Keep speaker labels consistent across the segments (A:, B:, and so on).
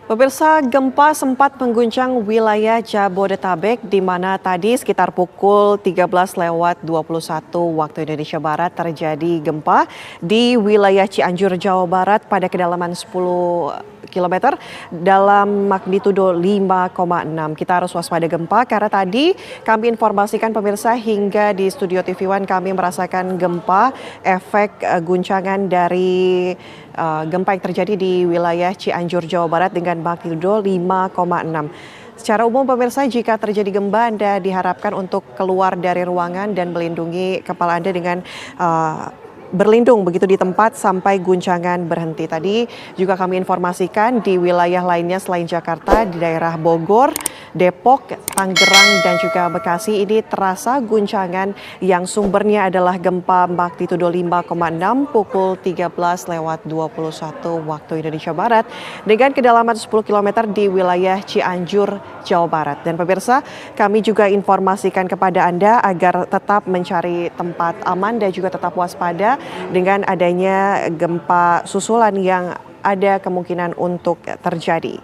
A: Pemirsa, gempa sempat mengguncang wilayah Jabodetabek di mana tadi sekitar pukul 13:21 waktu Indonesia Barat terjadi gempa di wilayah Cianjur, Jawa Barat pada kedalaman 10 kilometer dalam magnitudo 5,6. Kita harus waspada gempa karena tadi kami informasikan pemirsa hingga di studio TV One kami merasakan gempa efek guncangan dari gempa yang terjadi di wilayah Cianjur, Jawa Barat dengan magnitudo 5,6. Secara umum pemirsa, jika terjadi gempa Anda diharapkan untuk keluar dari ruangan dan melindungi kepala Anda dengan berlindung begitu di tempat sampai guncangan berhenti. Tadi juga kami informasikan di wilayah lainnya selain Jakarta, di daerah Bogor, Depok, Tangerang, dan juga Bekasi ini terasa guncangan yang sumbernya adalah gempa magnitudo 5,6 pukul 13:21 waktu Indonesia Barat dengan kedalaman 10 km di wilayah Cianjur, Jawa Barat. Dan pemirsa, kami juga informasikan kepada Anda agar tetap mencari tempat aman dan juga tetap waspada dengan adanya gempa susulan yang ada kemungkinan untuk terjadi.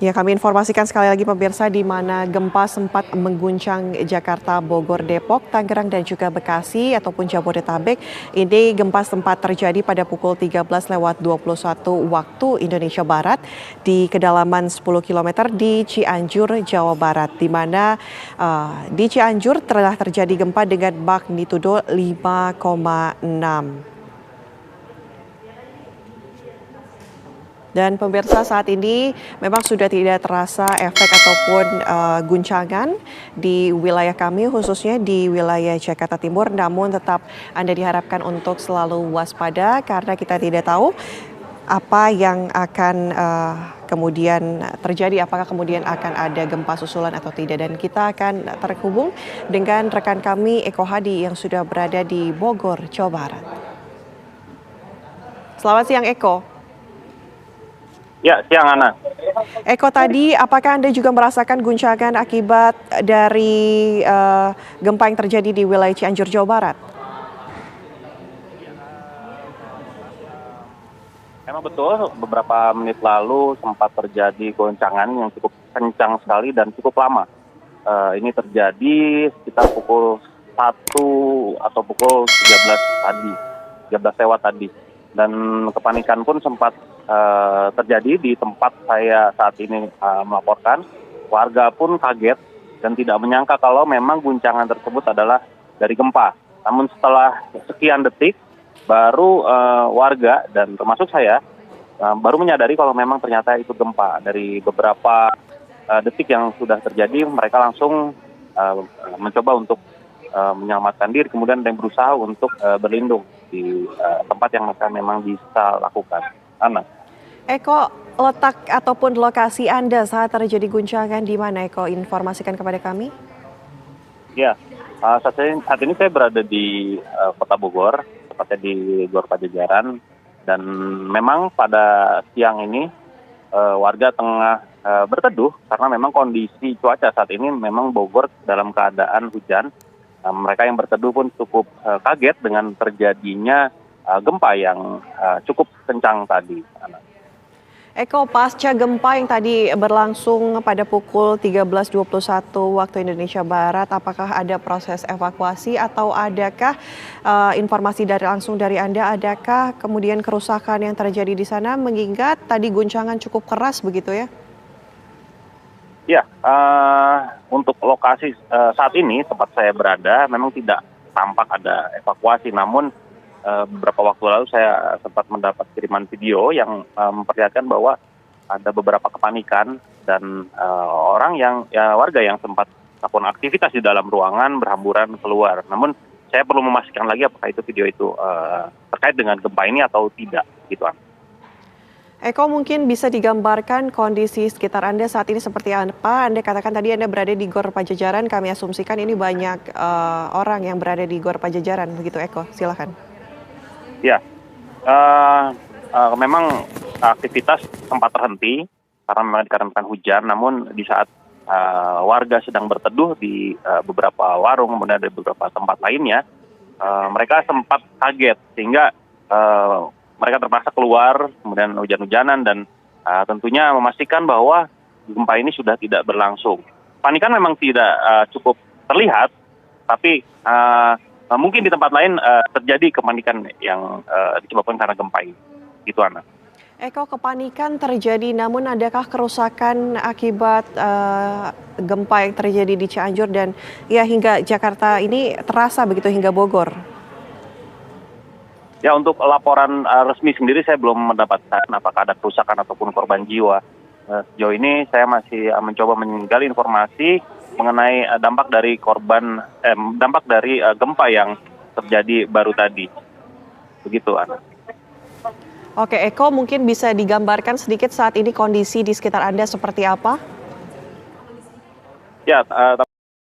A: Ya, kami informasikan sekali lagi pemirsa di mana gempa sempat mengguncang Jakarta, Bogor, Depok, Tangerang, dan juga Bekasi ataupun Jabodetabek. Ini gempa sempat terjadi pada pukul 13:21 waktu Indonesia Barat di kedalaman 10 km di Cianjur, Jawa Barat. Di mana di Cianjur telah terjadi gempa dengan magnitudo 5,6. Dan pemirsa, saat ini memang sudah tidak terasa efek ataupun guncangan di wilayah kami, khususnya di wilayah Jakarta Timur. Namun tetap Anda diharapkan untuk selalu waspada karena kita tidak tahu apa yang akan kemudian terjadi, apakah kemudian akan ada gempa susulan atau tidak. Dan kita akan terhubung dengan rekan kami Eko Hadi yang sudah berada di Bogor, Jawa Barat. Selamat siang Eko.
B: Ya, siang Ana.
A: Eko, tadi apakah Anda juga merasakan guncangan akibat dari gempa yang terjadi di wilayah Cianjur, Jawa Barat?
B: Emang betul, beberapa menit lalu sempat terjadi goncangan yang cukup kencang sekali dan cukup lama. Ini terjadi sekitar pukul 1 atau pukul 13 tadi, 13 lewat tadi. Dan kepanikan pun sempat terjadi di tempat saya saat ini melaporkan. Warga pun kaget dan tidak menyangka kalau memang guncangan tersebut adalah dari gempa. Namun setelah sekian detik, baru warga dan termasuk saya baru menyadari kalau memang ternyata itu gempa. Dari beberapa detik yang sudah terjadi, mereka langsung mencoba untuk menyelamatkan diri, kemudian ada yang berusaha untuk berlindung di tempat yang mereka memang bisa lakukan. Ana.
A: Eko, letak ataupun lokasi Anda saat terjadi guncangan di mana, Eko? Informasikan kepada kami.
B: Ya, saat ini saya berada di Kota Bogor, tepatnya di Gor Pajajaran, dan memang pada siang ini warga tengah berteduh karena memang kondisi cuaca saat ini memang Bogor dalam keadaan hujan. Mereka yang berteduh pun cukup kaget dengan terjadinya gempa yang cukup kencang tadi.
A: Eko, pasca gempa yang tadi berlangsung pada pukul 13:21 waktu Indonesia Barat, apakah ada proses evakuasi atau adakah informasi langsung dari Anda, adakah kemudian kerusakan yang terjadi di sana mengingat tadi guncangan cukup keras begitu ya?
B: Ya, untuk lokasi saat ini tempat saya berada memang tidak tampak ada evakuasi, namun beberapa waktu lalu saya sempat mendapat kiriman video yang memperlihatkan bahwa ada beberapa kepanikan dan warga yang sempat melakukan aktivitas di dalam ruangan berhamburan keluar. Namun saya perlu memastikan lagi apakah itu video itu terkait dengan gempa ini atau tidak, gitu.
A: Eko, mungkin bisa digambarkan kondisi sekitar Anda saat ini seperti apa? Anda katakan tadi Anda berada di Gor Pajajaran, kami asumsikan ini banyak orang yang berada di Gor Pajajaran, begitu Eko, silakan.
B: Ya, memang aktivitas sempat terhenti karena memang dikarenakan hujan. Namun di saat warga sedang berteduh di beberapa warung, kemudian ada beberapa tempat lainnya, mereka sempat kaget sehingga mereka terpaksa keluar, kemudian hujan-hujanan dan tentunya memastikan bahwa gempa ini sudah tidak berlangsung. Panikan memang tidak cukup terlihat, tapi mungkin di tempat lain terjadi kepanikan yang disebabkan karena gempa ini. Gitu, Ana.
A: Eko, kepanikan terjadi, namun adakah kerusakan akibat gempa yang terjadi di Cianjur dan ya hingga Jakarta ini terasa begitu hingga Bogor?
B: Ya, untuk laporan resmi sendiri saya belum mendapatkan apakah ada kerusakan ataupun korban jiwa. Sejauh ini saya masih mencoba menggali informasi mengenai dampak dari gempa yang terjadi baru tadi. Begitu, Ana.
A: Oke, Eko, mungkin bisa digambarkan sedikit saat ini kondisi di sekitar Anda seperti apa?
B: Ya,